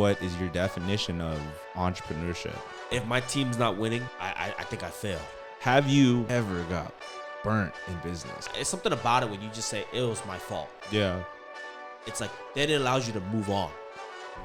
what is your definition of entrepreneurship? If my team's not winning, I think I failed. Have you ever got burnt in business? It's something about it when you just say, it was my fault. Yeah. It's like, then it allows you to move on.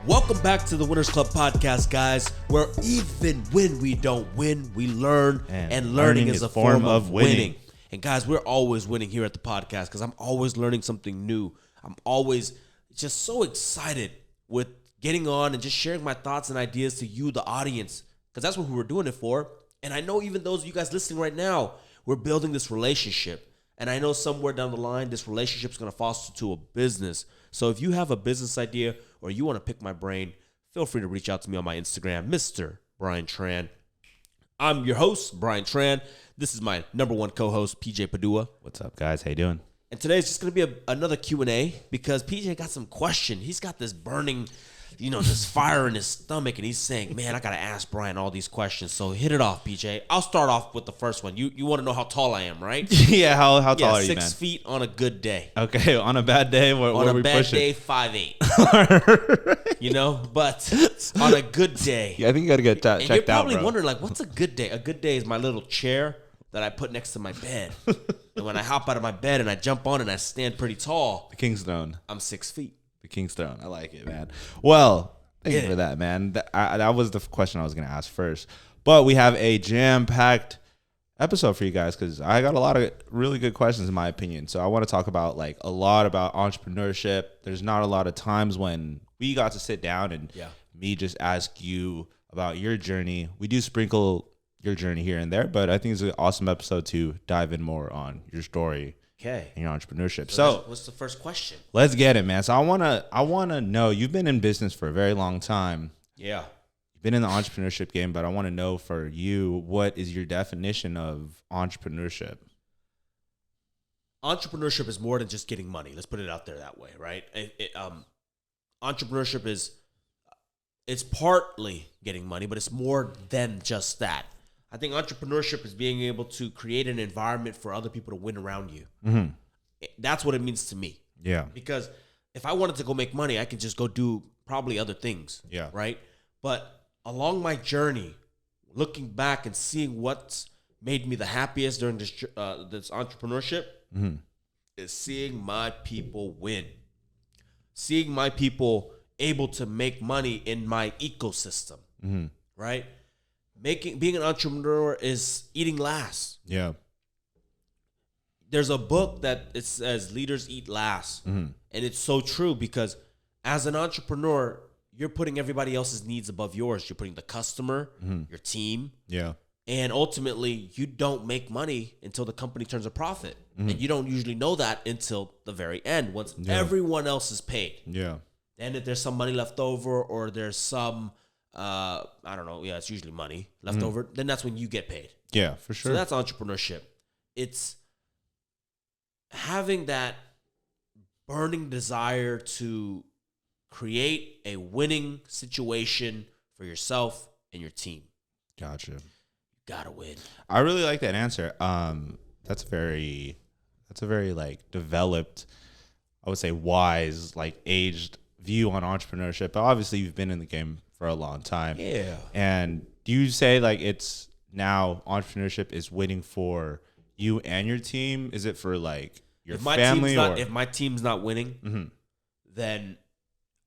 Welcome back to the Winners Club podcast, guys, where even when we don't win, we learn, and learning is a form of winning. And guys, we're always winning here at the podcast because I'm always learning something new. I'm always just so excited with getting on and just sharing my thoughts and ideas to you, the audience, because that's what we're doing it for. And I know even those of you guys listening right now, we're building this relationship. And I know somewhere down the line, this relationship is going to foster to a business. So if you have a business idea or you want to pick my brain, feel free to reach out to me on my Instagram, Mr. Brian Tran. I'm your host, Brian Tran. This is my number one co-host, PJ Padua. What's up, guys? How you doing? And today's just going to be another Q&A because PJ got some question. He's got this burning, this fire in his stomach, and he's saying, man, I got to ask Brian all these questions. So hit it off, PJ. I'll start off with the first one. You want to know how tall I am, right? Yeah, how tall are you, man? 6 feet on a good day. Okay, on a bad day, what are we pushing? On a bad day, 5'8". But on a good day. Yeah, I think you got to get checked out, and you're probably bro. wondering, like, what's a good day? A good day is my little chair that I put next to my bed. And when I hop out of my bed and I jump on and I stand pretty tall. The King's Throne. I'm 6 feet. The King's Throne. I like it, man. Well, thank you for that, man. That was the question I was going to ask first. But we have a jam-packed episode for you guys because I got a lot of really good questions in my opinion. So I want to talk about a lot about entrepreneurship. There's not a lot of times when we got to sit down and me just ask you about your journey. We do sprinkle your journey here and there, but I think it's an awesome episode to dive in more on your story. Okay. And your entrepreneurship. So what's the first question? Let's get it, man. So I wanna know, you've been in business for a very long time. Yeah. You've been in the entrepreneurship game, but I want to know for you, what is your definition of entrepreneurship? Entrepreneurship is more than just getting money. Let's put it out there that way, right? Entrepreneurship it's partly getting money, but it's more than just that. I think entrepreneurship is being able to create an environment for other people to win around you. Mm-hmm. That's what it means to me. Yeah. Because if I wanted to go make money, I could just go do probably other things. Yeah. Right? But along my journey, looking back and seeing what's made me the happiest during this entrepreneurship is seeing my people win. Seeing my people able to make money in my ecosystem. Mm-hmm. Right? Being an entrepreneur is eating last. Yeah. There's a book that it says leaders eat last. Mm-hmm. And it's so true because as an entrepreneur, you're putting everybody else's needs above yours. You're putting the customer, your team. Yeah. And ultimately, you don't make money until the company turns a profit. Mm-hmm. And you don't usually know that until the very end, once everyone else is paid. Yeah. And if there's some money left over or there's some... I don't know. Yeah, it's usually money left over. Then that's when you get paid. Yeah, for sure. So that's entrepreneurship. It's having that burning desire to create a winning situation for yourself and your team. Gotcha. You gotta win. I really like that answer. That's a very developed, I would say wise, aged view on entrepreneurship. But obviously you've been in the game for a long time. Yeah. And do you say it's now entrepreneurship is winning for you and your team? Is it for your family? If my team's not winning, then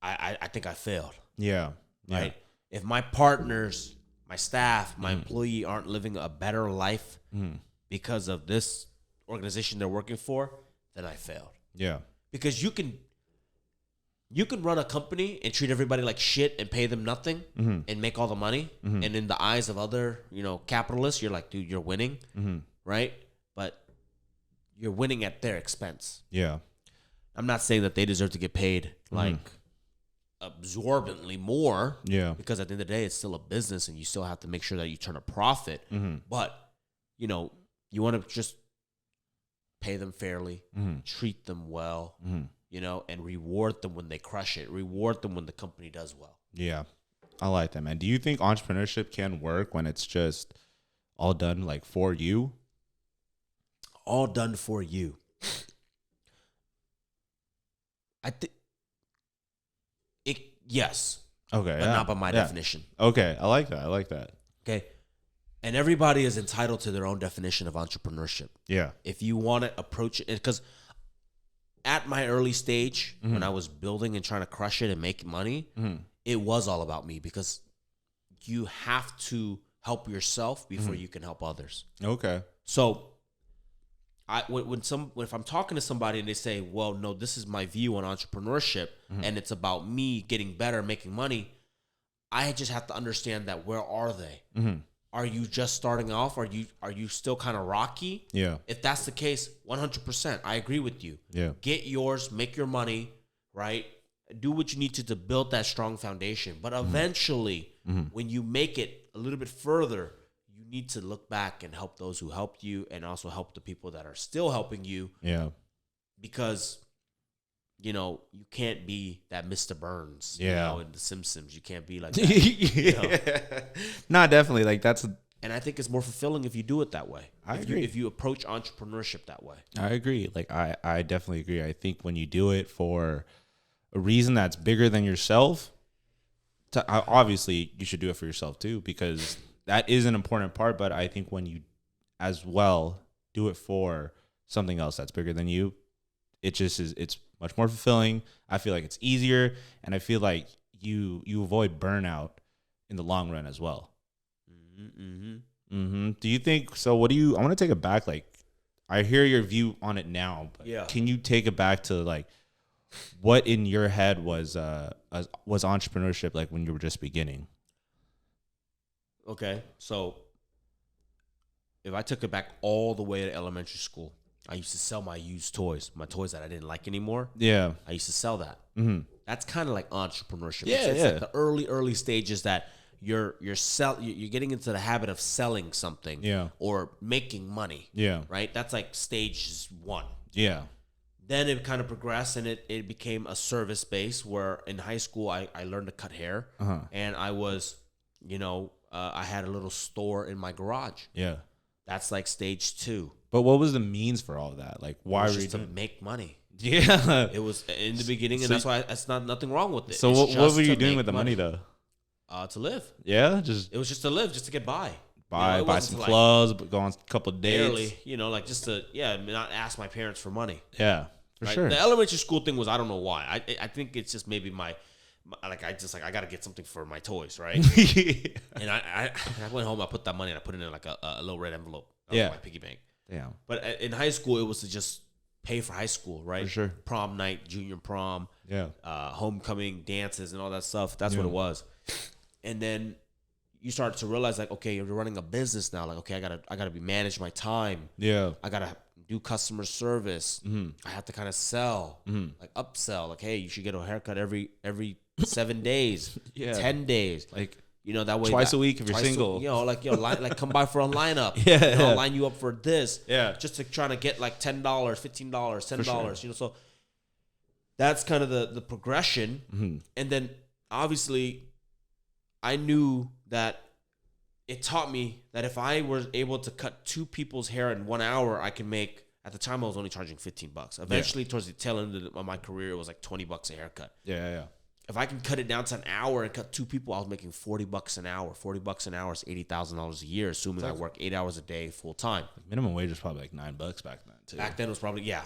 I think I failed. Yeah. Right? If my partners, my staff, my employee aren't living a better life because of this organization they're working for, then I failed. Yeah. Because you can run a company and treat everybody like shit and pay them nothing and make all the money. And in the eyes of other, capitalists, you're like, dude, you're winning, right? But you're winning at their expense. Yeah. I'm not saying that they deserve to get paid absorbently more. Yeah. Because at the end of the day, it's still a business and you still have to make sure that you turn a profit. But, you want to just pay them fairly, treat them well. And reward them when they crush it. Reward them when the company does well. Yeah. I like that, man. Do you think entrepreneurship can work when it's just all done for you? All done for you. I think yes. Okay. but not by my definition. Okay. I like that. Okay. And everybody is entitled to their own definition of entrepreneurship. Yeah. If you want to approach it, because at my early stage, when I was building and trying to crush it and make money, it was all about me, because you have to help yourself before you can help others. Okay. So if I'm talking to somebody and they say, well, no, this is my view on entrepreneurship and it's about me getting better, making money, I just have to understand that where are they? Are you just starting off? Are you still kind of rocky? Yeah. If that's the case, 100%, I agree with you. Yeah. Get yours, make your money, right? Do what you need to build that strong foundation. But eventually, when you make it a little bit further, you need to look back and help those who helped you, and also help the people that are still helping you. Yeah. Because, you can't be that Mr. Burns, in The Simpsons. You can't be like that. No, definitely. Like that's. And I think it's more fulfilling if you do it that way. I agree. If you approach entrepreneurship that way. I agree. Like I definitely agree. I think when you do it for a reason that's bigger than yourself, obviously you should do it for yourself too, because that is an important part. But I think when you as well do it for something else that's bigger than you, it just is, it's much more fulfilling. I feel like it's easier, and I feel like you avoid burnout in the long run as well. Do you think so? I want to take it back. Like, I hear your view on it now, but can you take it back to like what in your head was entrepreneurship like when you were just beginning? Okay, so if I took it back all the way to elementary school, I used to sell my used toys, my toys that I didn't like anymore. Yeah, I used to sell that. That's kind of like entrepreneurship. It's like the early stages that you're getting into the habit of selling something, or making money, right? That's like stage 1. Then it kind of progressed, and it became a service base where in high school I learned to cut hair, and I was, I had a little store in my garage. That's like stage 2. But what was the means for all that? Like, why were you just to make money? Yeah, it was in the beginning, and that's why that's nothing wrong with it. So what were you doing with the money though? To live. Yeah, it was just to live, just to get by. Buy some clothes, but go on a couple of dates. Barely, like just to not ask my parents for money. Yeah, for sure. The elementary school thing was, I don't know why. I think it's just maybe my I got to get something for my toys, right? And I went home, I put that money and I put it in like a little red envelope. My piggy bank. Yeah. But in high school, it was to just pay for high school, right? For sure. Prom night, junior prom, homecoming dances and all that stuff. That's what it was. And then you start to realize, like, okay, you're running a business now. Like, okay, I gotta be manage my time. Yeah. I gotta do customer service. I have to kind of sell, like upsell. Like, hey, you should get a haircut every 7 days, 10 days. Like, that way twice a week if you're single. Like come by for a lineup. I'll line you up for this. Yeah. Just to try to get like $10, $15, $10. Sure. So that's kind of the progression. And then obviously I knew that it taught me that if I was able to cut 2 people's hair in 1 hour, I can make, at the time I was only charging $15. Eventually towards the tail end of my career, it was like $20 a haircut. Yeah. If I can cut it down to an hour and cut 2 people, I was making $40 an hour. $40 an hour is $80,000 a year, assuming I work 8 hours a day full time. Minimum wage was probably like $9 back then too. Back then it was probably $9.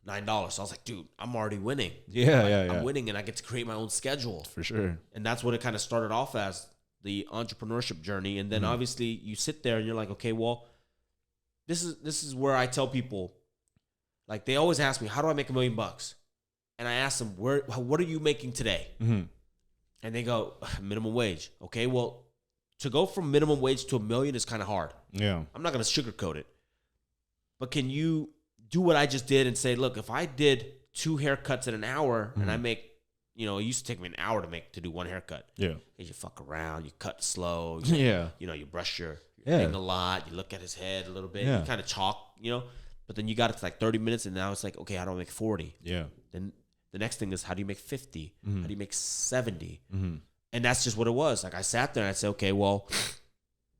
So I was like, dude, I'm already winning. I'm winning, and I get to create my own schedule. For sure. And that's what it kind of started off as, the entrepreneurship journey. And then obviously you sit there and you're like, okay, well, this is where I tell people, like, they always ask me, how do I make $1 million? And I ask them, what are you making today? And they go, minimum wage. Okay, well, to go from minimum wage to $1 million is kind of hard. Yeah. I'm not going to sugarcoat it. But can you do what I just did and say, look, if I did 2 haircuts in an hour and I make, it used to take me an hour to do 1 haircut. Yeah. You fuck around, you cut slow. You brush your thing a lot. You look at his head a little bit. You kind of chalk, But then you got it to like 30 minutes, and now it's like, okay, how do I make 40? Yeah. Then the next thing is, how do you make 50? How do you make 70? And that's just what it was. Like, I sat there and I said, okay, well,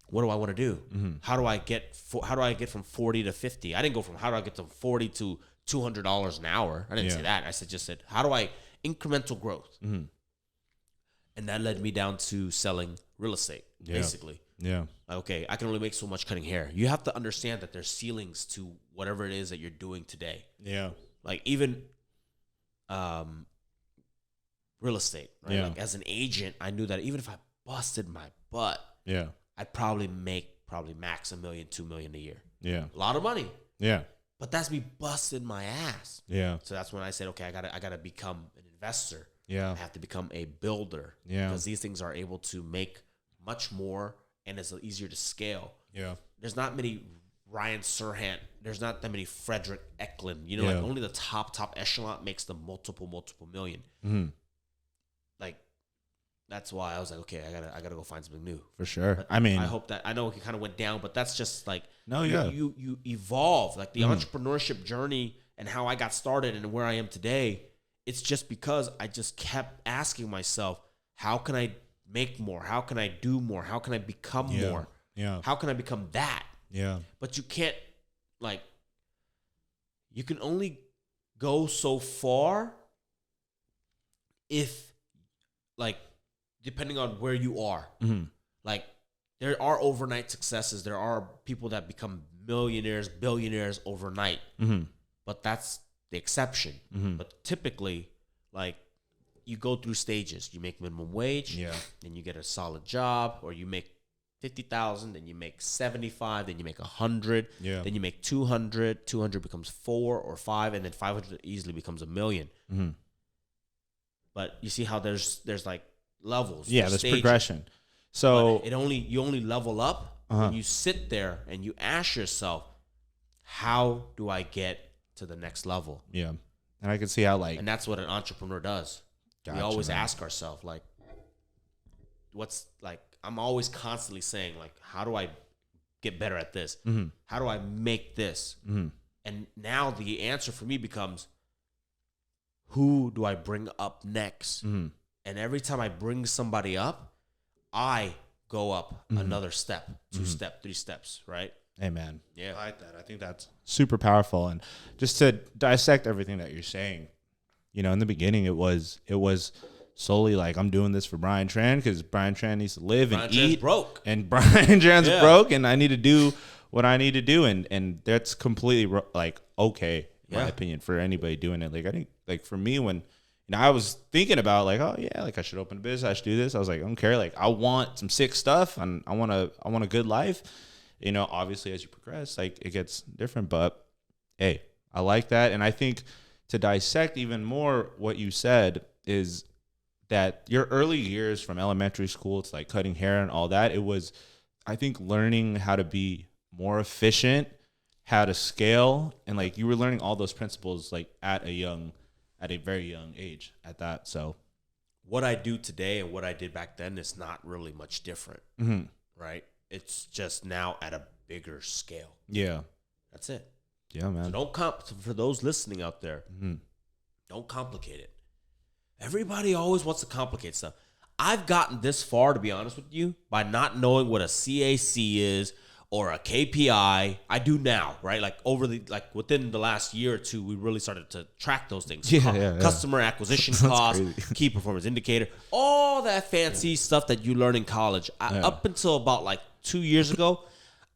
what do I want to do? How do I get from 40 to 50? I didn't go from how do I get from 40 to $200 an hour. I didn't say that. I just said, how do I incremental growth? And that led me down to selling real estate, basically. Yeah. Okay, I can only make so much cutting hair. You have to understand that there's ceilings to whatever it is that you're doing today. Yeah. Like even real estate, right? Yeah. Like as an agent, I knew that even if I busted my butt, I'd probably make max $1 million, $2 million a year. Yeah. A lot of money. Yeah. But that's me busting my ass. Yeah. So that's when I said, okay, I gotta become an investor. Yeah. I have to become a builder. Yeah. Because these things are able to make much more and it's easier to scale. Yeah. There's not many Ryan Serhant. There's not that many Frederick Eklund. You know, like only the top echelon makes them multiple million. Mm-hmm. Like that's why I was like, okay, I gotta go find something new. For sure. But I mean, I hope that I know it kind of went down, but that's just like you evolve. Like the entrepreneurship journey and how I got started and where I am today. It's just because I just kept asking myself, how can I make more? How can I do more? How can I become more? Yeah. How can I become that? Yeah. But you can't, like, you can only go so far if, like, depending on where you are. Mm-hmm. Like, there are overnight successes. There are people that become millionaires, billionaires overnight. Mm-hmm. But that's the exception. Mm-hmm. But typically, like, you go through stages. You make minimum wage, then you get a solid job, or you make 50,000, then you make 75, then you make 100, then you make 200. 200 becomes 4 or 5, and then 500 easily becomes $1 million. Mm-hmm. But you see how there's like levels. Yeah, there's progression. So but you only level up when you sit there and you ask yourself, how do I get to the next level? Yeah, and I can see how and that's what an entrepreneur does. Gotcha, we always ask ourselves, like, what's like. I'm always constantly saying, like, how do I get better at this? Mm-hmm. How do I make this? Mm-hmm. And now the answer for me becomes, who do I bring up next? Mm-hmm. And every time I bring somebody up, I go up another step, 2 step, 3 steps, right? Hey, man. Yeah. I like that. I think that's super powerful. And just to dissect everything that you're saying, you know, in the beginning, it was solely like, I'm doing this for Brian Tran because Brian Tran needs to live and eat. Broke. And Brian Tran's broke, and I need to do what I need to do. And that's completely like okay, in my opinion, for anybody doing it. Like, I think, like, for me, when I was thinking about, like, oh yeah, like, I should open a business, I should do this, I was like, I don't care. Like, I want some sick stuff, and I want a good life. You know, obviously, as you progress, like, it gets different. But hey, I like that. And I think to dissect even more what you said is that your early years from elementary school, it's like cutting hair and all that. It was, I think, learning how to be more efficient, how to scale. And like, you were learning all those principles, like, at a very young age at that. So what I do today and what I did back then is not really much different, right? It's just now at a bigger scale. Yeah. That's it. Yeah, man. So for those listening out there, don't complicate it. Everybody always wants to complicate stuff. I've gotten this far, to be honest with you, by not knowing what a CAC is or a KPI. I do now, right? Like within the last year or two, we really started to track those things. Customer acquisition cost, key performance indicator, all that fancy stuff that you learn in college. Up until about like 2 years ago,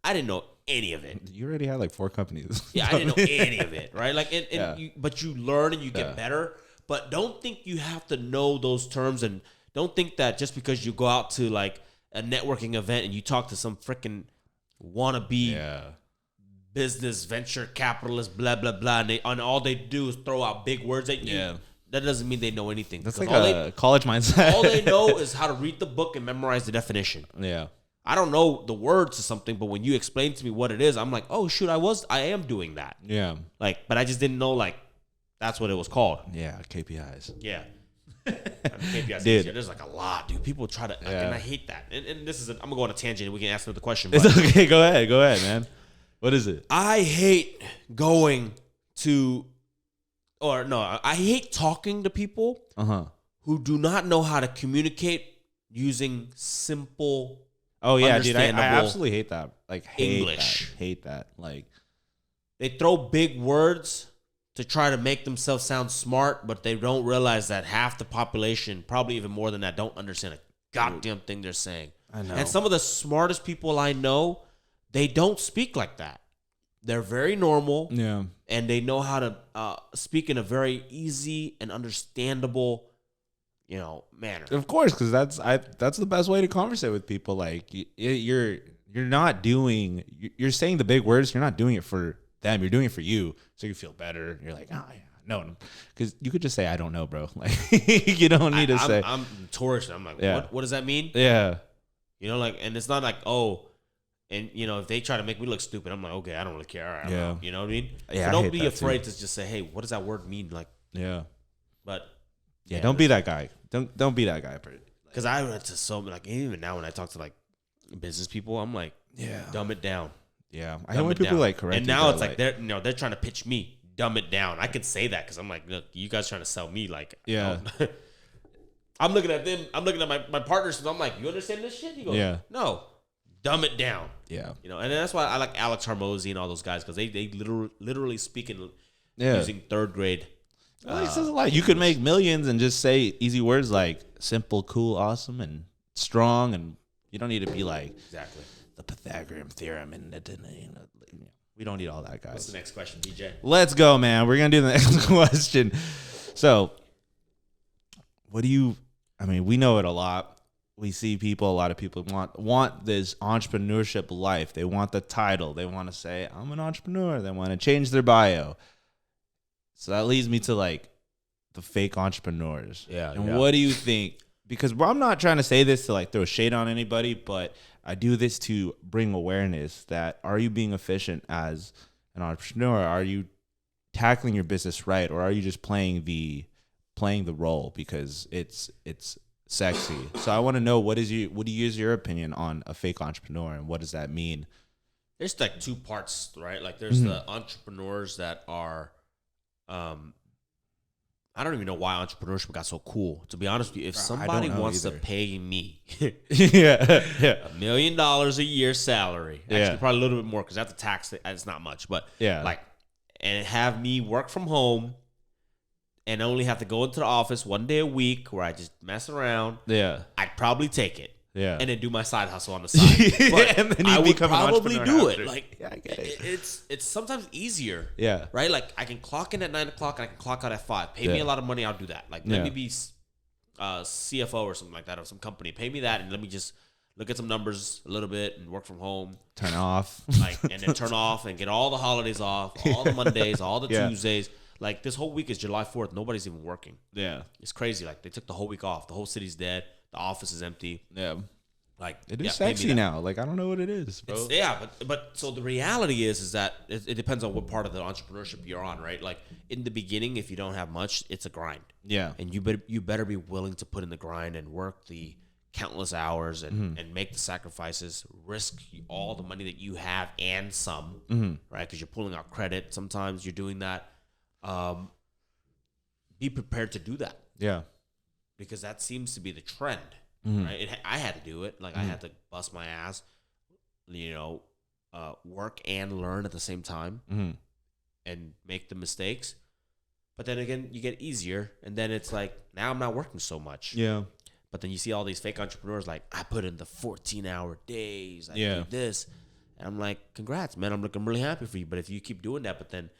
I didn't know any of it. You already had like 4 companies. Yeah, I didn't know any of it, right? Like, but you learn and you get better. But don't think you have to know those terms, and don't think that just because you go out to like a networking event and you talk to some freaking wannabe business venture capitalist, blah blah blah, and all they do is throw out big words at you. Yeah. That doesn't mean they know anything. That's like a college mindset. All they know is how to read the book and memorize the definition. Yeah. I don't know the words to something, but when you explain to me what it is, I'm like, oh shoot, I am doing that. Yeah. Like, but I just didn't know like that's what it was called. Yeah, KPIs. Yeah. KPIs. Dude. There's like a lot, dude. People try to, and I hate that. And this is, I'm gonna go on a tangent and we can ask another question. But it's okay. Go ahead, man. What is it? I hate going to, I hate talking to people who do not know how to communicate using simple. Oh yeah, dude. I absolutely hate that. Like, English. Hate that. Like, they throw big words to try to make themselves sound smart, but they don't realize that half the population, probably even more than that, don't understand a goddamn thing they're saying. I know. And some of the smartest people I know, they don't speak like that. They're very normal. Yeah. And they know how to speak in a very easy and understandable, manner. Of course, because that's the best way to conversate with people. Like you're not doing, you're saying the big words. You're not doing it for them. You're doing it for you, so you feel better. You're like, oh yeah, no, because you could just say, I don't know, bro. Like you don't need to say. I'm tourist. I'm like, what does that mean? Yeah. And it's not like, oh, and if they try to make me look stupid, I'm like, okay, I don't really care. All right, yeah. You know what I mean? Yeah. So don't be afraid to just say, hey, what does that word mean? Like, yeah. But yeah, don't be that guy. Don't be that guy. Because I went to so like even now when I talk to like business people, I'm like, dumb it down. Yeah, I hate when people like correct. And now it's like they're trying to pitch me, dumb it down. I could say that because I'm like, look, you guys trying to sell me like, I'm looking at them. I'm looking at my partners, and I'm like, you understand this shit? He goes, no, dumb it down. Yeah, and that's why I like Alex Hormozy and all those guys because they literally speak in using third grade. Well, he says a lot. You could make millions and just say easy words like simple, cool, awesome, and strong, and you don't need to be like exactly the Pythagorean theorem and we don't need all that, guys. What's the next question, DJ? Let's go, man. We're gonna do the next question. So, what do you? I mean, we know it a lot. We see people. A lot of people want this entrepreneurship life. They want the title. They want to say, "I'm an entrepreneur." They want to change their bio. So that leads me to like the fake entrepreneurs. Yeah. And what do you think? Because I'm not trying to say this to like throw shade on anybody, but I do this to bring awareness that are you being efficient as an entrepreneur? Are you tackling your business right? Or are you just playing the role because it's sexy? So I want to know what is your opinion on a fake entrepreneur and what does that mean? There's like two parts, right? Like there's the entrepreneurs that are I don't even know why entrepreneurship got so cool. To be honest with you, if somebody wants to pay me $1 million a year salary, actually probably a little bit more because after tax, it's not much, but and have me work from home and only have to go into the office one day a week where I just mess around, I'd probably take it. Yeah, and then do my side hustle on the side. But and then I would probably do after. it. Like, I get it. It's sometimes easier. Yeah, right. Like I can clock in at 9 o'clock and I can clock out at 5. Pay me a lot of money, I'll do that. Like let me be CFO or something like that of some company. Pay me that and let me just look at some numbers a little bit and work from home. Turn off, and then turn off and get all the holidays off, all the Mondays, all the Tuesdays. Like this whole week is July 4th. Nobody's even working. Yeah, it's crazy. Like they took the whole week off. The whole city's dead. The office is empty. Yeah. Like it is sexy now. Like I don't know what it is, bro. But so the reality is that it depends on what part of the entrepreneurship you're on, right? Like in the beginning, if you don't have much, it's a grind. Yeah, and you better be willing to put in the grind and work the countless hours and make the sacrifices, risk all the money that you have and some, right? Because you're pulling out credit. Sometimes you're doing that. Be prepared to do that. Yeah, because that seems to be the trend. Right, I had to do it. Like I had to bust my ass, work and learn at the same time, and make the mistakes. But then again, you get easier, and then it's like now I'm not working so much. Yeah. But then you see all these fake entrepreneurs like I put in the 14-hour days. I did this, and I'm like, congrats, man. I'm really happy for you. But if you keep doing that, but then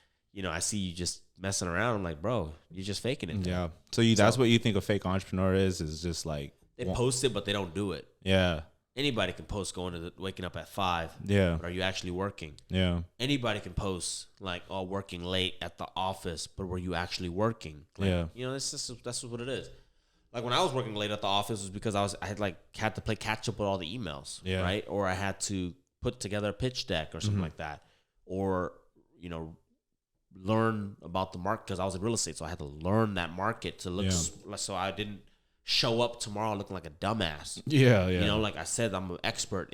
I see you just messing around. I'm like, bro, you're just faking it. Yeah. So that's what you think a fake entrepreneur is just like. They post it, but they don't do it. Yeah. Anybody can post waking up at 5. Yeah. But are you actually working? Yeah. Anybody can post like, oh, working late at the office, but were you actually working? Like, that's what it is. Like when I was working late at the office was because I had to play catch up with all the emails, right? Or I had to put together a pitch deck or something like that, or learn about the market because I was in real estate, so I had to learn that market to look so I didn't show up tomorrow looking like a dumbass. Yeah. Like I said, I'm an expert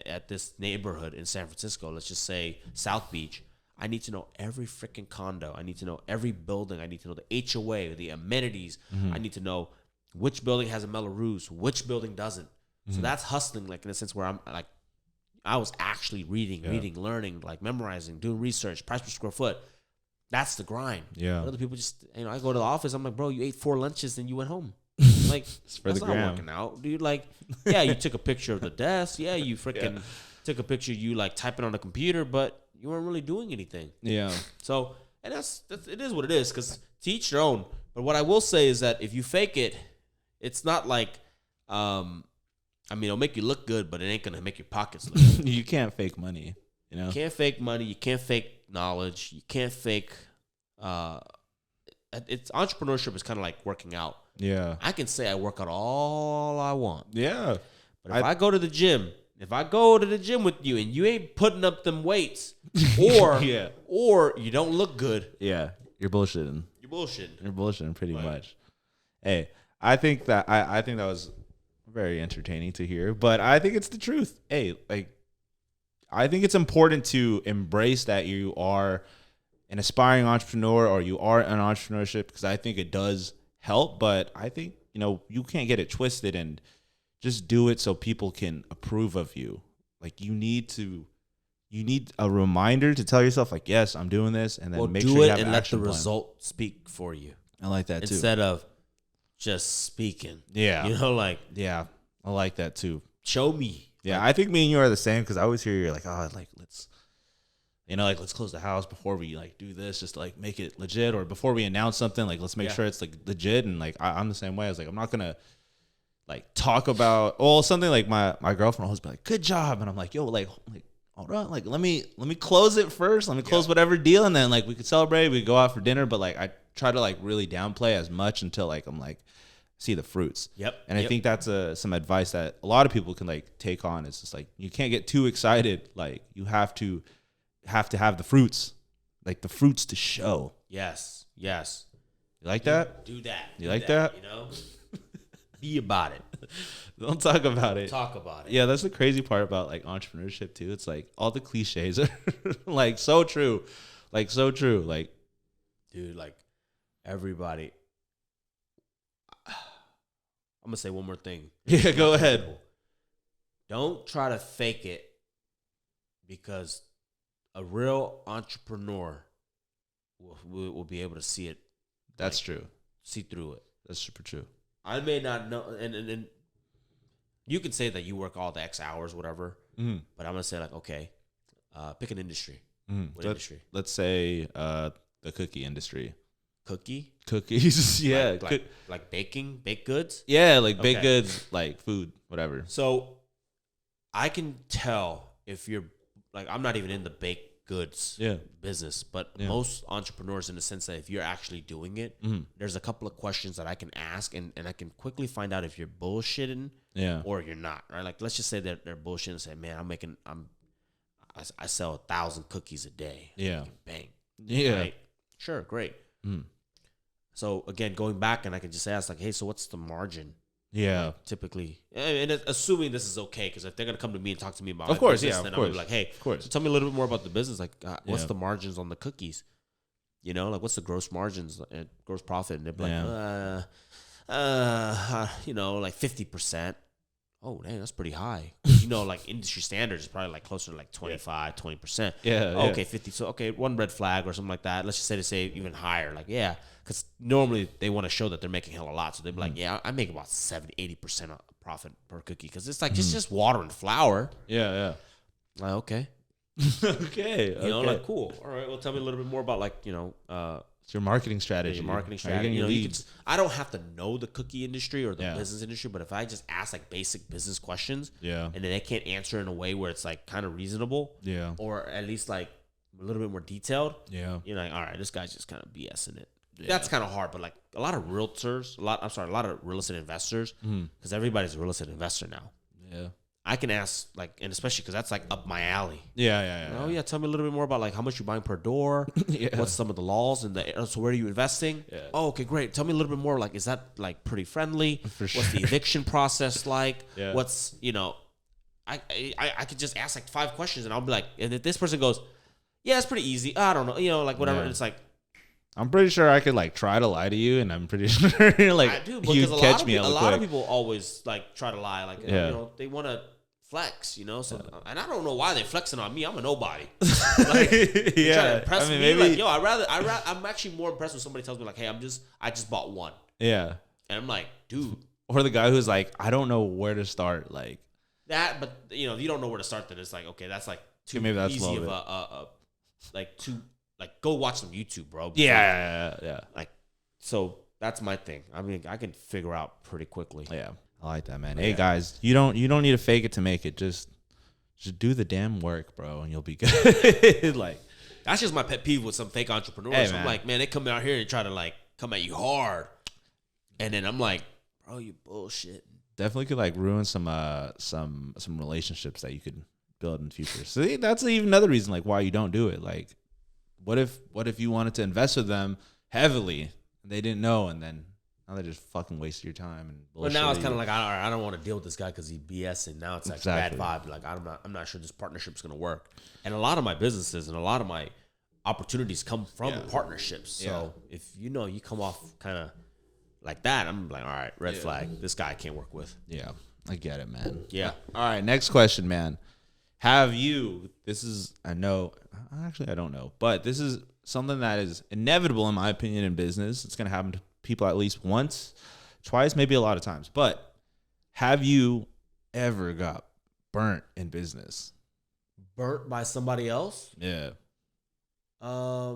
at this neighborhood in San Francisco. Let's just say South Beach. I need to know every freaking condo. I need to know every building. I need to know the HOA, the amenities. I need to know which building has a Melrose, which building doesn't. So that's hustling, like in a sense where I'm like, I was actually reading, learning, like memorizing, doing research, price per square foot. That's the grind. Yeah. But other people just, I go to the office. I'm like, bro, you ate 4 lunches and you went home. Like, it's for that's the not gram. working out, dude. Like, yeah, you took a picture of the desk. Yeah, you freaking took a picture of you like typing on the computer, but you weren't really doing anything. Yeah. So, and that's it is what it is, because to each their own. But what I will say is that if you fake it, it's not like, it'll make you look good, but it ain't gonna make your pockets look good. You can't fake money. You can't fake money. You can't fake knowledge. You can't fake. It's entrepreneurship is kind of like working out. Yeah. I can say I work out all I want. Yeah. But if I go to the gym, with you and you ain't putting up them weights, or or you don't look good, you're bullshitting. You're bullshitting. You're bullshitting pretty much. Hey, I think that was very entertaining to hear, but I think it's the truth. Hey, like, I think it's important to embrace that you are an aspiring entrepreneur or you are in entrepreneurship, because I think it does help, but I think, you can't get it twisted and just do it so people can approve of you. Like, you need a reminder to tell yourself, like, yes, I'm doing this, and then make sure you have an action plan. Let the result speak for you. I like that too. Instead of just speaking. Yeah. Yeah, I like that too. Show me. Yeah, I think me and you are the same, because I always hear you're like, oh, like, let's close the house before we like do this, just to like make it legit, or before we announce something, like let's make sure it's like legit. And like I'm the same way. I was like, I'm not gonna like talk about something like my girlfriend always be like, good job, and I'm like, yo, like hold on, like let me close it first. Let me close whatever deal, and then like we could celebrate, we could go out for dinner. But like I try to like really downplay as much until like I'm like see the fruits. And I think that's some advice that a lot of people can like take on. It's just like, you can't get too excited. Like, you have to have the fruits, like the fruits to show. Yes. You like that? Do that. You like that? Be about it. Don't talk about it. Talk about it. Yeah, that's the crazy part about like entrepreneurship too. It's like all the cliches are like so true. Like so true. Like, dude, like everybody. I'm gonna say one more thing. Yeah, go ahead. Don't try to fake it, because a real entrepreneur will be able to see it. That's true. See through it. That's super true. I may not know, and you can say that you work all the X hours, whatever. Mm-hmm. But I'm gonna say like, okay, pick an industry. Mm-hmm. What industry? Let's say the cookie industry. Cookies, yeah, like baked goods. Yeah, like baked goods, like food, whatever. So I can tell if you're like, I'm not even in the baked goods business, but most entrepreneurs, in the sense that if you're actually doing it, there's a couple of questions that I can ask, and I can quickly find out if you're bullshitting or you're not, right? Like, let's just say that they're bullshitting and say, man, I sell 1,000 cookies a day. Yeah. Bang. Yeah. Right? Sure. Great. So again, going back, and I can just ask like, hey, so what's the margin? Yeah. Typically, and assuming this is okay, because if they're gonna come to me and talk to me about of course, business, then I'm gonna be like, hey, so tell me a little bit more about the business. Like, what's the margins on the cookies? Like what's the gross margins and gross profit? And they're like, like 50%. Oh, dang, that's pretty high. Like industry standards is probably like closer to like 25, 20%. Yeah. Okay, 50. So, okay, one red flag or something like that. Let's just say even higher. Like, yeah, because normally they want to show that they're making hell a lot. So they'd be like, yeah, I make about 70, 80% of profit per cookie, because it's like it's just water and flour. Yeah. Like, okay. Okay. Like, cool. All right, well, tell me a little bit more about, like, it's your marketing strategy. I don't have to know the cookie industry or the business industry, but if I just ask like basic business questions, and then they can't answer in a way where it's like kind of reasonable, or at least like a little bit more detailed, you're like, all right, this guy's just kind of BSing it. That's kind of hard, but like a lot of realtors, a lot of real estate investors, because everybody's a real estate investor now. Yeah. I can ask, like, and especially because that's like up my alley. Yeah. Oh yeah, tell me a little bit more about like how much you're buying per door. What's some of the laws and so where are you investing? Yeah. Oh, okay, great. Tell me a little bit more. Like, is that like pretty friendly? For sure. What's the eviction process like? Yeah. What's I could just ask like 5 questions, and I'll be like, and if this person goes, yeah, it's pretty easy. I don't know, like whatever. And it's like, I'm pretty sure I could like try to lie to you, and I'm pretty sure like I do, because you catch me. A lot of people always like try to lie. Like, they want to flex, you know. So and I don't know why they're flexing on me. I'm a nobody. Like, yeah, trying to impress me. Maybe, like, yo, I'm actually more impressed when somebody tells me like, hey, I just bought one. Yeah, and I'm like, dude. Or the guy who's like, I don't know where to start, like that. But you know, you don't know where to start. Then it's like, okay, that's like too easy of like go watch some YouTube, bro. Yeah. Like, so that's my thing. I mean, I can figure out pretty quickly. Yeah. I like that, man. Hey guys, you don't need to fake it to make it. Just do the damn work, bro, and you'll be good. Like, that's just my pet peeve with some fake entrepreneurs. Hey, I'm like, man, they come out here and try to like come at you hard, and then I'm like, bro, you bullshit. Definitely could like ruin some relationships that you could build in the future. So that's even another reason like why you don't do it. Like, what if you wanted to invest with them heavily and they didn't know, and then now they just fucking wasted your time and bullshit. Well, now it's kind of like I don't want to deal with this guy because he BS, and now it's like bad vibe. Like I'm not sure this partnership is gonna work. And a lot of my businesses and a lot of my opportunities come from partnerships. So if you come off kind of like that, I'm like, all right, red flag. This guy I can't work with. Yeah, I get it, man. Yeah. All right, next question, man. Have you? I don't know, but this is something that is inevitable in my opinion in business. It's gonna happen to people at least once, twice, maybe a lot of times. But have you ever got burnt in business? Burnt by somebody else? Yeah. I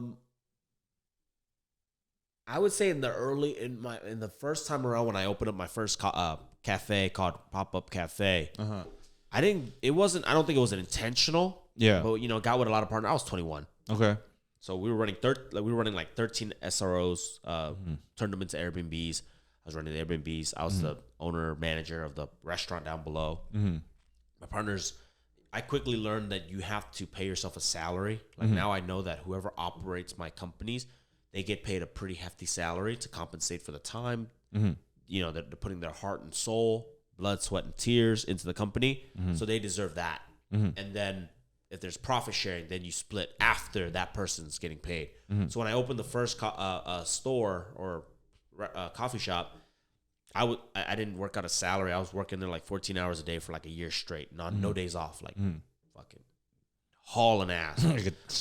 would say in the first time around when I opened up my first cafe called Pop-Up Cafe. I don't think it was intentional. Yeah. But got with a lot of partners. I was 21. Okay. So we were running like 13 SROs, turned them into Airbnbs. I was running the Airbnbs. I was the owner manager of the restaurant down below. My partners, I quickly learned that you have to pay yourself a salary. Like now I know that whoever operates my companies, they get paid a pretty hefty salary to compensate for the time. They're putting their heart and soul, blood, sweat, and tears into the company. So they deserve that. And then if there's profit sharing, then you split after that person's getting paid. So when I opened the first store or coffee shop, I didn't work out a salary. I was working there like 14 hours a day for like a year straight, no days off, like fucking hauling ass.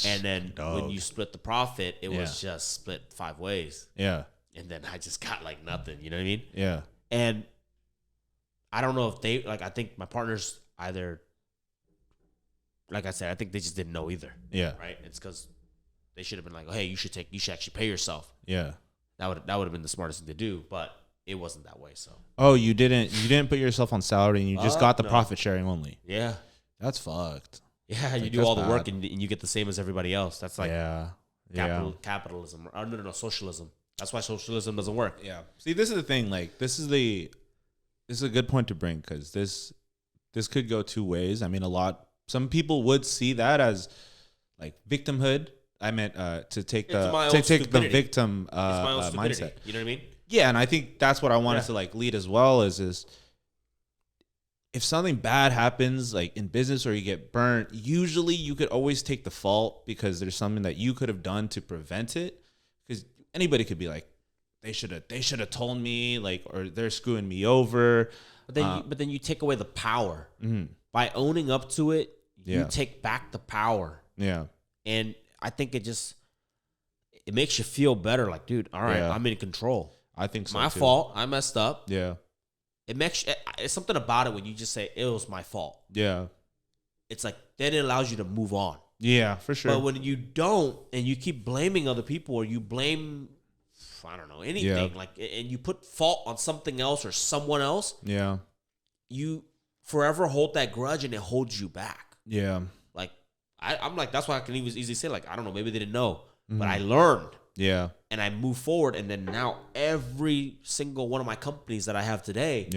And then when you split the profit, it was just split 5 ways. Yeah. And then I just got like nothing. You know what I mean? Yeah. And I don't know if I think my partners either, like I said, I think they just didn't know either. Yeah. Right? It's because they should have been like, oh, hey, you should actually pay yourself. Yeah. That would have been the smartest thing to do, but it wasn't that way. So. Oh, you didn't put yourself on salary and you just got the profit sharing only. Yeah. That's fucked. Yeah, you do all the work and you get the same as everybody else. That's like capitalism. Oh, no, socialism. That's why socialism doesn't work. Yeah. See, this is the thing. Like, this is a good point to bring because this could go two ways. I mean, some people would see that as like victimhood. I meant to take the victim mindset. You know what I mean? Yeah, and I think that's what I wanted to like lead as well is if something bad happens like in business or you get burnt, usually you could always take the fault because there's something that you could have done to prevent it. Because anybody could be like, they should have told me, like, or they're screwing me over. But then you take away the power by owning up to it. You take back the power. Yeah, and I think it makes you feel better. Like, dude, all right, I'm in control. I think so. My fault. I messed up. Yeah. It's something about it when you just say it was my fault. Yeah. It's like then it allows you to move on. Yeah, for sure. But when you don't and you keep blaming other people or you blame, I don't know, anything like, and you put fault on something else or someone else. Yeah. You forever hold that grudge and it holds you back. Yeah. Like I'm like, that's why I can even easily say like, I don't know, maybe they didn't know, but I learned. Yeah. And I moved forward. And then now every single one of my companies that I have today,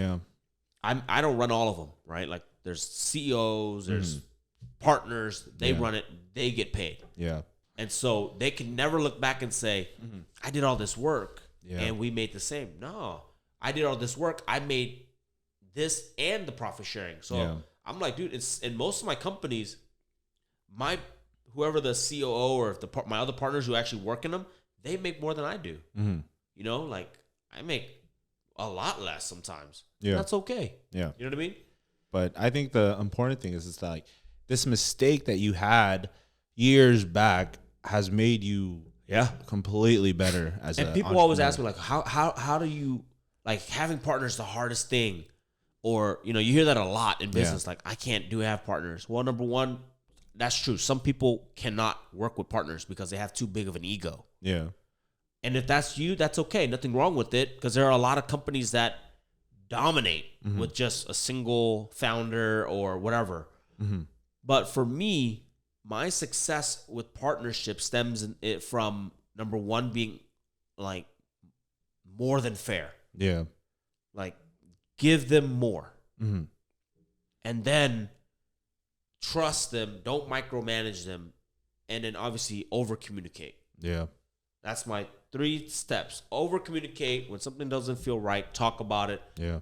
I don't run all of them, right? Like there's CEOs, there's partners, they run it, they get paid. Yeah. And so they can never look back and say, I did all this work and we made the same. No, I did all this work. I made this and the profit sharing. So I'm like, dude, it's in most of my companies, whoever the COO or if my other partners who actually work in them, they make more than I do. You know, like I make a lot less sometimes. Yeah. That's okay. Yeah. You know what I mean? But I think the important thing is that like this mistake that you had years back has made you completely better as and people always ask me like how do you like having partners the hardest thing, or you hear that a lot in business, like I can't have partners. Well, number one, that's true. Some people cannot work with partners because they have too big of an ego. Yeah. And if that's you, that's okay. Nothing wrong with it, because there are a lot of companies that dominate with just a single founder or whatever. But for me, my success with partnerships stems from number one being like more than fair. Yeah. Like give them more. And then trust them, don't micromanage them, and then obviously over communicate. Yeah. That's my 3 steps. Over communicate when something doesn't feel right, talk about it. Yeah.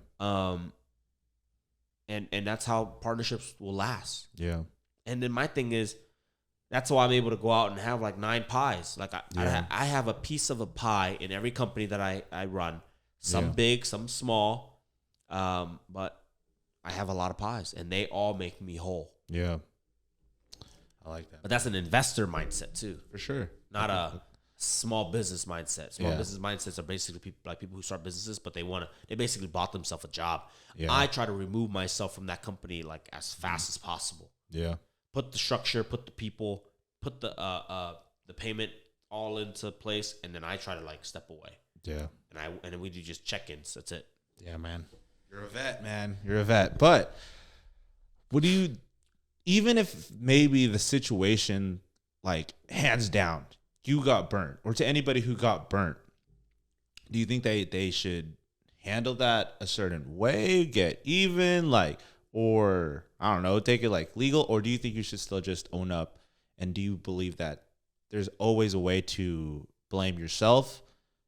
And that's how partnerships will last. Yeah. And then my thing is, that's why I'm able to go out and have like 9 pies. Like I have a piece of a pie in every company that I run. Some big, some small. But I have a lot of pies, and they all make me whole. Yeah. I like that. But that's an investor mindset too. For sure. Not a small business mindset. Small business mindsets are basically people who start businesses, but they basically bought themselves a job. Yeah. I try to remove myself from that company like as fast as possible. Yeah. Put the structure, put the people, put the payment all into place, and then I try to like step away. Yeah. And then we do just check-ins. That's it. Yeah, man. You're a vet, man. You're a vet. But even if maybe the situation, like hands down, you got burnt, or to anybody who got burnt, do you think they should handle that a certain way, get even, like, or I don't know, take it like legal, or do you think you should still just own up? And do you believe that there's always a way to blame yourself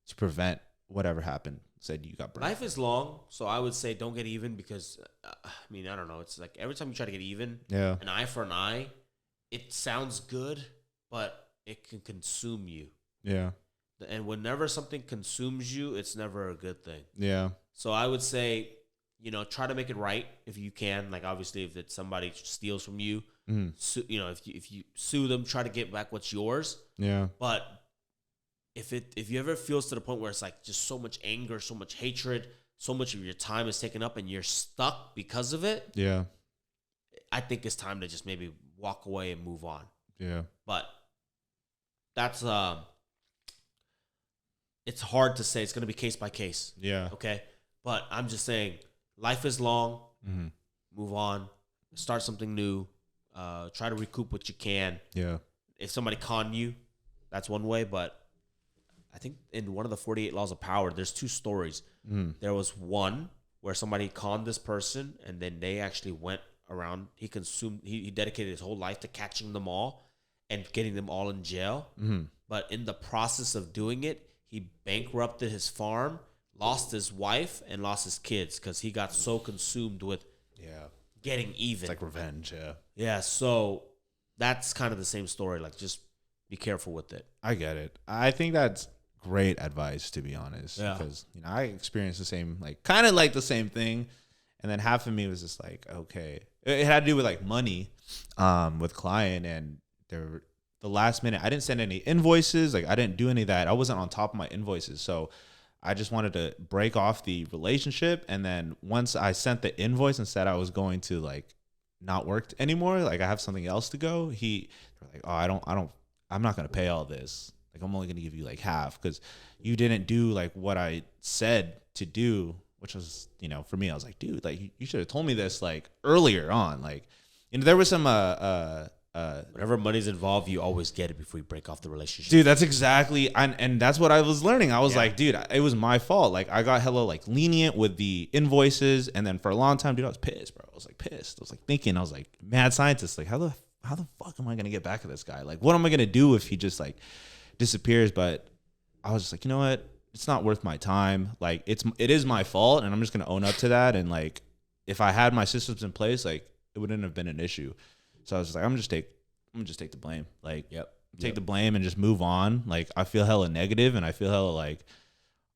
to prevent whatever happened? Said you got burnt. Life is long, so I would say don't get even, because I don't know. It's like every time you try to get even, an eye for an eye, it sounds good, but it can consume you. Yeah. And whenever something consumes you, it's never a good thing. Yeah. So I would say, try to make it right if you can. Like obviously, if it's somebody steals from you, if you sue them, try to get back what's yours. Yeah. But if you ever feels to the point where it's like just so much anger, so much hatred, so much of your time is taken up and you're stuck because of it. Yeah. I think it's time to just maybe walk away and move on. Yeah. But that's it's hard to say. It's going to be case by case. Yeah. Okay. But I'm just saying life is long. Mm-hmm. Move on. Start something new. Try to recoup what you can. Yeah. If somebody conned you, that's one way, but I think in one of the 48 Laws of Power, there's 2 stories. There was one where somebody conned this person, and then they actually went around. He dedicated his whole life to catching them all and getting them all in jail. But in the process of doing it, he bankrupted his farm, lost his wife, and lost his kids because he got so consumed with getting even. It's like revenge, yeah. Yeah, so that's kind of the same story. Like, just be careful with it. I get it. I think that's great advice, to be honest. Yeah. Because I experienced the same, like kind of like the same thing, and then half of me was just like, okay, it had to do with like money, with client, and the last minute I didn't send any invoices, like I didn't do any of that. I wasn't on top of my invoices, so I just wanted to break off the relationship. And then once I sent the invoice and said I was going to like not work anymore, like I have something else to go, they're like, oh, I'm not gonna pay all this. Like, I'm only going to give you like half because you didn't do like what I said to do, which was, for me, I was like, dude, like you should have told me this like earlier on. Like, there was some, whenever money's involved, you always get it before you break off the relationship. Dude, that's exactly, and that's what I was learning. I was like, dude, it was my fault. Like, I got hella like lenient with the invoices. And then for a long time, dude, I was pissed, bro. I was like pissed. I was like thinking, I was like mad scientist. Like, how the fuck am I going to get back at this guy? Like, what am I going to do if he just like disappears? But I was just like, you know what? It's not worth my time. Like, it is my fault, and I'm just gonna own up to that. And like, if I had my systems in place, like it wouldn't have been an issue. So I was just like, I'm gonna just take the blame. Like, take the blame and just move on. Like, I feel hella negative, and I feel hella like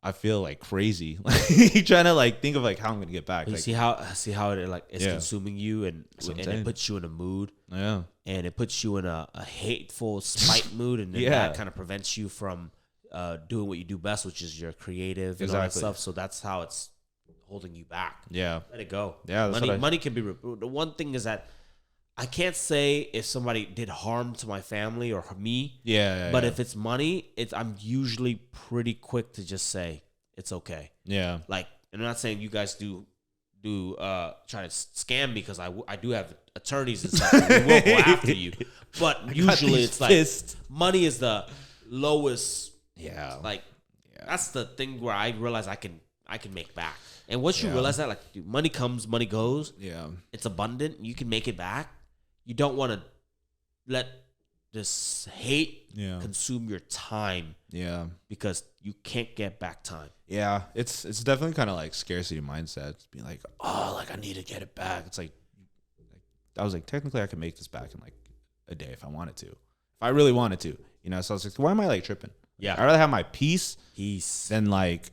I feel like crazy, like trying to like think of like how I'm gonna get back. You Like, see how it like is consuming you, and it puts you in a mood. Yeah. And it puts you in a hateful spite mood, and then that kind of prevents you from doing what you do best, which is your creative and all that stuff. So that's how it's holding you back. Yeah. Let it go. Yeah. Money can be. The one thing is that I can't say if somebody did harm to my family or me. Yeah. But if it's money, I'm usually pretty quick to just say it's okay. Yeah. Like, and I'm not saying you guys do try to scam me, because I do have attorneys and stuff. We will go after you. But usually it's like money is the lowest. Yeah. Like that's the thing where I realize I can make back. And once you realize that, like, dude, money comes, money goes. Yeah. It's abundant. You can make it back. You don't want to let this hate consume your time. Yeah. Because you can't get back time. Yeah. It's definitely kind of like scarcity mindset. It's being like, oh, like I need to get it back. It's like I was like, technically I could make this back in like a day if I wanted to. If I really wanted to. You know, so I was like, why am I like tripping? Yeah. I'd rather have my peace than like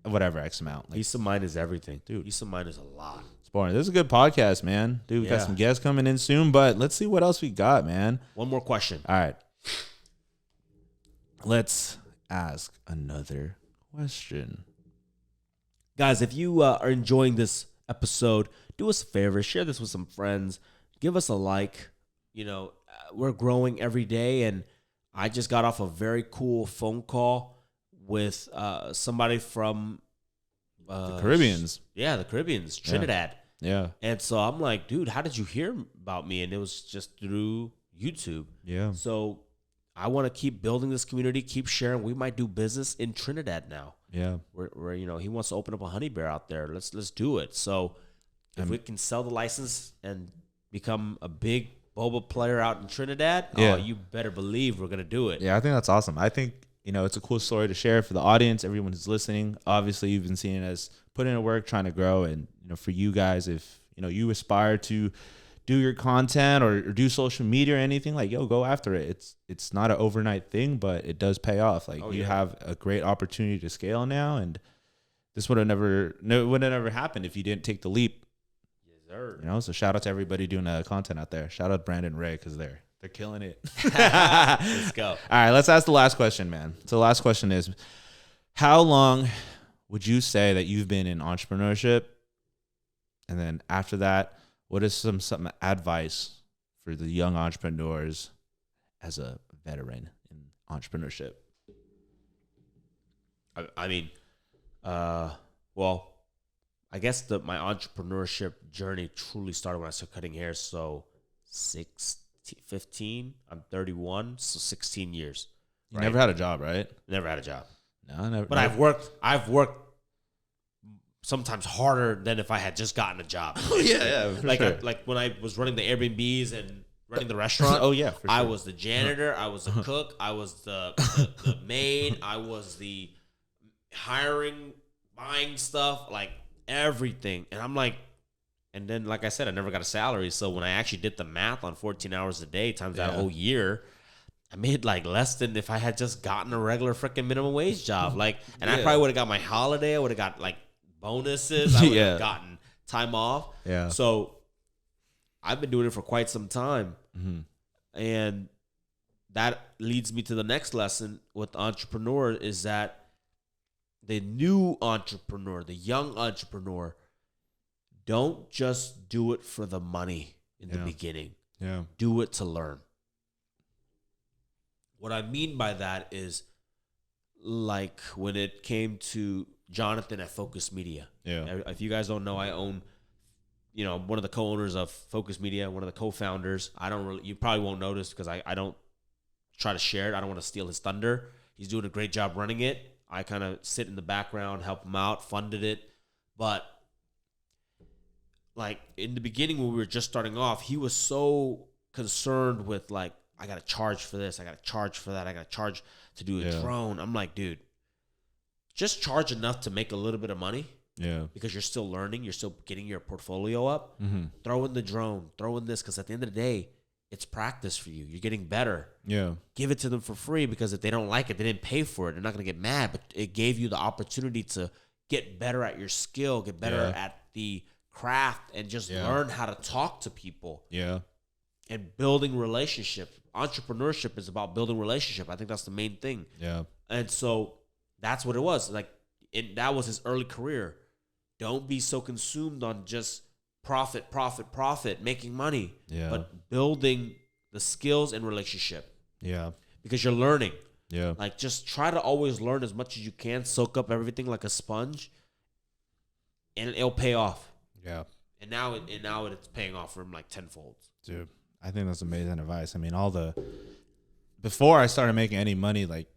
whatever X amount. Like, peace of mind is everything. Dude, peace of mind is a lot. Boring. This is a good podcast, man. Dude, we got some guests coming in soon, but let's see what else we got, man. One more question. All right. Let's ask another question. Guys, if you are enjoying this episode, do us a favor, share this with some friends, give us a like. You know, we're growing every day, and I just got off a very cool phone call with somebody from the Caribbeans. Yeah, the Caribbeans, Trinidad. Yeah. And so I'm like, dude, how did you hear about me? And it was just through YouTube. Yeah. So I want to keep building this community, keep sharing. We might do business in Trinidad now. Yeah. Where you know, he wants to open up a honey bear out there. Let's do it. So if we can sell the license and become a big boba player out in Trinidad, you better believe we're going to do it. Yeah, I think that's awesome. I think, you know, it's a cool story to share for the audience, everyone who's listening. Obviously, you've been seeing us put in work, trying to grow. And, you know, for you guys, if, you know, you aspire to do your content or do social media or anything, like, yo, go after it. It's not an overnight thing, but it does pay off. Like, you have a great opportunity to scale now. And this would have never happened if you didn't take the leap. Yes, sir. You know, so shout out to everybody doing content out there. Shout out Brandon and Ray, because they're killing it. Let's go. All right, let's ask the last question, man. So the last question is, how long would you say that you've been in entrepreneurship? And then after that, what is some advice for the young entrepreneurs as a veteran in entrepreneurship? I mean, well, I guess my entrepreneurship journey truly started when I started cutting hair. So 15, I'm 31, so 16 years. You never had a job, right? Never had a job. No, never. But I've worked sometimes harder than if I had just gotten a job. Like when I was running the Airbnbs and running the restaurant. I was the janitor, I was the cook, I was the maid, I was the hiring, buying stuff, like everything. And I'm like, and then, like I said, I never got a salary. So when I actually did the math on 14 hours a day times that whole year, I made like less than if I had just gotten a regular freaking minimum wage job. Like, and I probably would have got my holiday. I would have got like bonuses. I would have gotten time off. Yeah. So I've been doing it for quite some time. Mm-hmm. And that leads me to the next lesson with entrepreneur is that the new entrepreneur, the young entrepreneur, don't just do it for the money in the beginning. Yeah. Do it to learn. What I mean by that is, like when it came to Jonathan at Focus Media. Yeah. If you guys don't know, I own, you know, one of the co-owners of Focus Media, one of the co-founders. You probably won't notice because I don't try to share it. I don't want to steal his thunder. He's doing a great job running it. I kind of sit in the background, help him out, funded it. But like in the beginning when we were just starting off, he was so concerned with like, I got to charge for this. I got to charge for that. I got to charge to do a drone. I'm like, dude, just charge enough to make a little bit of money. Yeah. Because you're still learning. You're still getting your portfolio up. Mm-hmm. Throw in the drone. Throw in this. Because at the end of the day, it's practice for you. You're getting better. Yeah. Give it to them for free, because if they don't like it, they didn't pay for it. They're not going to get mad, but it gave you the opportunity to get better at your skill, get better at the craft, and just learn how to talk to people. Yeah. And building relationships. Entrepreneurship is about building relationship. I think that's the main thing. Yeah. And so that's what it was. Like, that was his early career. Don't be so consumed on just profit, making money. Yeah. But building the skills and relationship. Yeah. Because you're learning. Yeah. Like, just try to always learn as much as you can. Soak up everything like a sponge. And it'll pay off. Yeah. And now it's paying off for him like tenfold. Dude, I think that's amazing advice. I mean, before I started making any money, like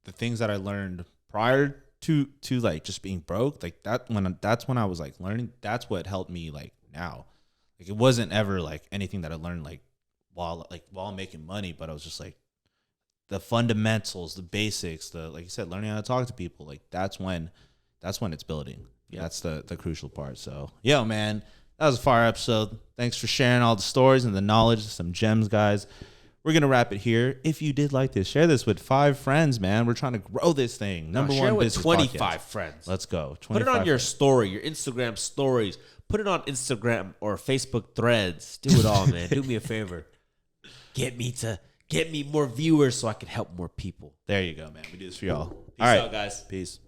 the things that I learned prior to like just being broke, like that's when I was like learning. That's what helped me like now. Like it wasn't ever like anything that I learned like while I'm making money, but I was just like the fundamentals, the basics, like you said, learning how to talk to people. Like that's when it's building. Yeah. That's the crucial part. So, yo, man, that was a fire episode. Thanks for sharing all the stories and the knowledge, some gems, guys. We're going to wrap it here. If you did like this, share this with 5 friends, man. We're trying to grow this thing. Number one, share it with 25 podcast. Friends. Let's go. Put it on your story, your Instagram stories. Put it on Instagram or Facebook threads. Do it all, man. Do me a favor. Get me more viewers so I can help more people. There you go, man. We do this for y'all. Peace out, guys. Peace.